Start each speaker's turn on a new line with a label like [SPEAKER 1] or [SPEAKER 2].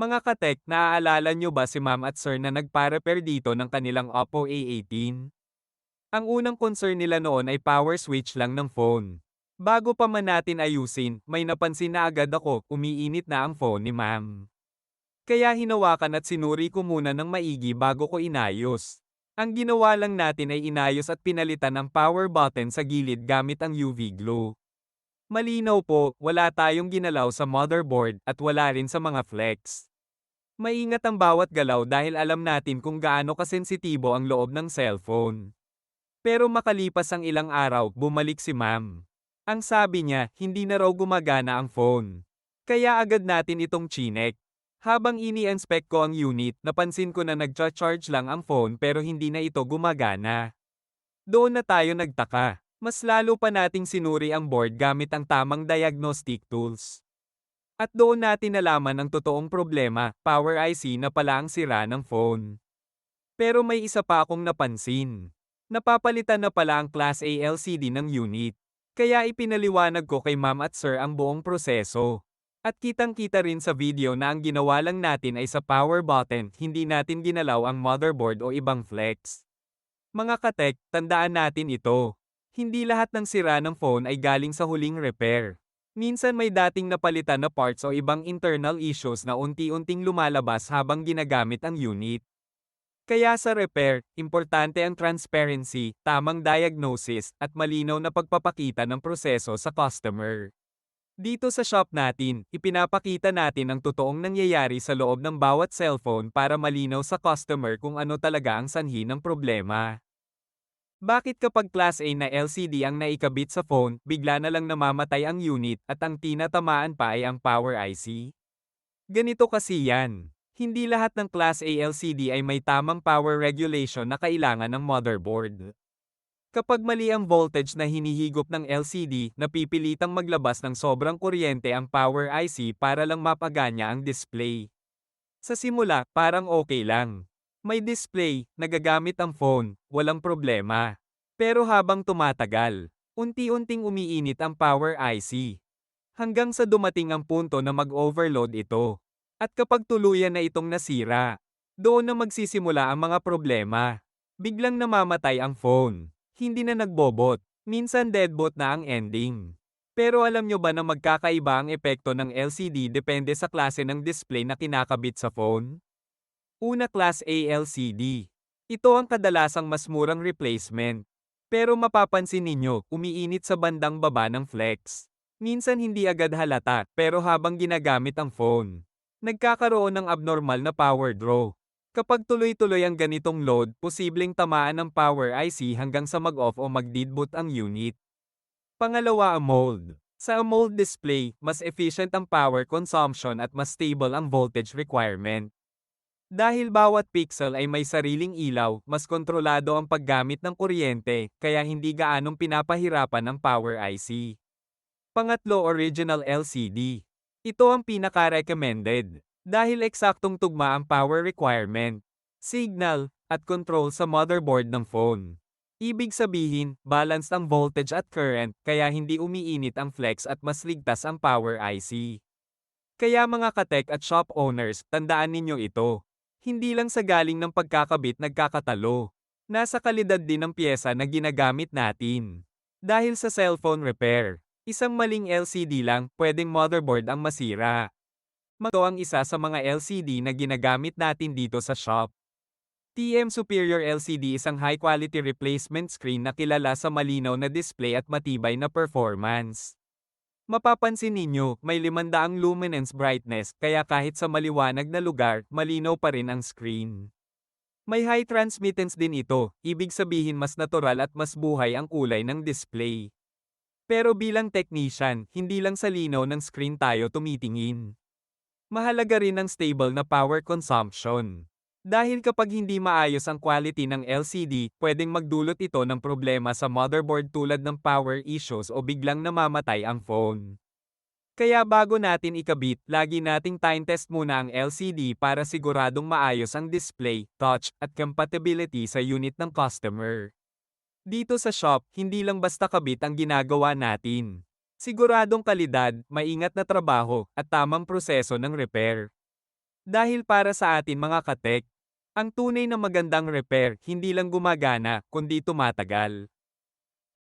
[SPEAKER 1] Mga katek, naaalala nyo ba si ma'am at sir na nagpa-repair dito ng kanilang Oppo A18? Ang unang concern nila noon ay power switch lang ng phone. Bago pa man natin ayusin, may napansin na agad ako, umiinit na ang phone ni ma'am. Kaya hinawakan at sinuri ko muna ng maigi bago ko inayos. Ang ginawa lang natin ay inayos at pinalitan ang power button sa gilid gamit ang UV glue. Malinaw po, wala tayong ginalaw sa motherboard at wala rin sa mga flex. Maingat ang bawat galaw dahil alam natin kung gaano kasensitibo ang loob ng cellphone. Pero makalipas ang ilang araw, bumalik si ma'am. Ang sabi niya, hindi na raw gumagana ang phone. Kaya agad natin itong chinek. Habang ini-inspect ko ang unit, napansin ko na nagcha-charge lang ang phone pero hindi na ito gumagana. Doon na tayo nagtaka. Mas lalo pa nating sinuri ang board gamit ang tamang diagnostic tools. At doon natin nalaman ang totoong problema, power IC na pala ang sira ng phone. Pero may isa pa akong napansin. Napapalitan na pala ang Class A LCD ng unit. Kaya ipinaliwanag ko kay ma'am at sir ang buong proseso. At kitang-kita rin sa video na ang ginawa lang natin ay sa power button, hindi natin ginalaw ang motherboard o ibang flex. Mga katek, tandaan natin ito. Hindi lahat ng sira ng phone ay galing sa huling repair. Minsan may dating napalitan na parts o ibang internal issues na unti-unting lumalabas habang ginagamit ang unit. Kaya sa repair, importante ang transparency, tamang diagnosis, at malinaw na pagpapakita ng proseso sa customer. Dito sa shop natin, ipinapakita natin ang totoong nangyayari sa loob ng bawat cellphone para malinaw sa customer kung ano talaga ang sanhi ng problema. Bakit kapag Class A na LCD ang naikabit sa phone, bigla na lang namamatay ang unit at ang tinatamaan pa ay ang power IC? Ganito kasi yan. Hindi lahat ng Class A LCD ay may tamang power regulation na kailangan ng motherboard. Kapag mali ang voltage na hinihigop ng LCD, napipilitang maglabas ng sobrang kuryente ang power IC para lang mapagana ang display. Sa simula, parang okay lang. May display, nagagamit ang phone, walang problema. Pero habang tumatagal, unti-unting umiinit ang power IC. Hanggang sa dumating ang punto na mag-overload ito. At kapag tuluyan na itong nasira, doon na magsisimula ang mga problema. Biglang namamatay ang phone. Hindi na nagbobot. Minsan deadbot na ang ending. Pero alam nyo ba na magkakaiba ang epekto ng LCD depende sa klase ng display na kinakabit sa phone? Una, Class A LCD. Ito ang kadalasang mas murang replacement. Pero mapapansin ninyo, umiinit sa bandang baba ng flex. Minsan hindi agad halata, pero habang ginagamit ang phone, nagkakaroon ng abnormal na power draw. Kapag tuloy-tuloy ang ganitong load, posibleng tamaan ng power IC hanggang sa mag-off o mag-deadboot ang unit. Pangalawa, AMOLED. Sa AMOLED display, mas efficient ang power consumption at mas stable ang voltage requirement. Dahil bawat pixel ay may sariling ilaw, mas kontrolado ang paggamit ng kuryente, kaya hindi gaanong pinapahirapan ang power IC. Pangatlo, original LCD. Ito ang pinaka-recommended. Dahil eksaktong tugma ang power requirement, signal, at control sa motherboard ng phone. Ibig sabihin, balanced ang voltage at current, kaya hindi umiinit ang flex at mas ligtas ang power IC. Kaya mga katek at shop owners, tandaan ninyo ito. Hindi lang sa galing ng pagkakabit nagkakatalo. Nasa kalidad din ng pyesa na ginagamit natin. Dahil sa cellphone repair, isang maling LCD lang, pwedeng motherboard ang masira. Ito ang isa sa mga LCD na ginagamit natin dito sa shop. TM Superior LCD isang high-quality replacement screen na kilala sa malinaw na display at matibay na performance. Mapapansin ninyo, may 500 luminance brightness, kaya kahit sa maliwanag na lugar, malinaw pa rin ang screen. May high transmittance din ito, ibig sabihin mas natural at mas buhay ang kulay ng display. Pero bilang technician, hindi lang sa linaw ng screen tayo tumitingin. Mahalaga rin ang stable na power consumption. Dahil kapag hindi maayos ang quality ng LCD, pwedeng magdulot ito ng problema sa motherboard tulad ng power issues o biglang namamatay ang phone. Kaya bago natin ikabit, lagi nating time test muna ang LCD para siguradong maayos ang display, touch, at compatibility sa unit ng customer. Dito sa shop, hindi lang basta kabit ang ginagawa natin. Siguradong kalidad, maingat na trabaho, at tamang proseso ng repair. Dahil para sa atin mga katek, ang tunay na magandang repair hindi lang gumagana kundi tumatagal.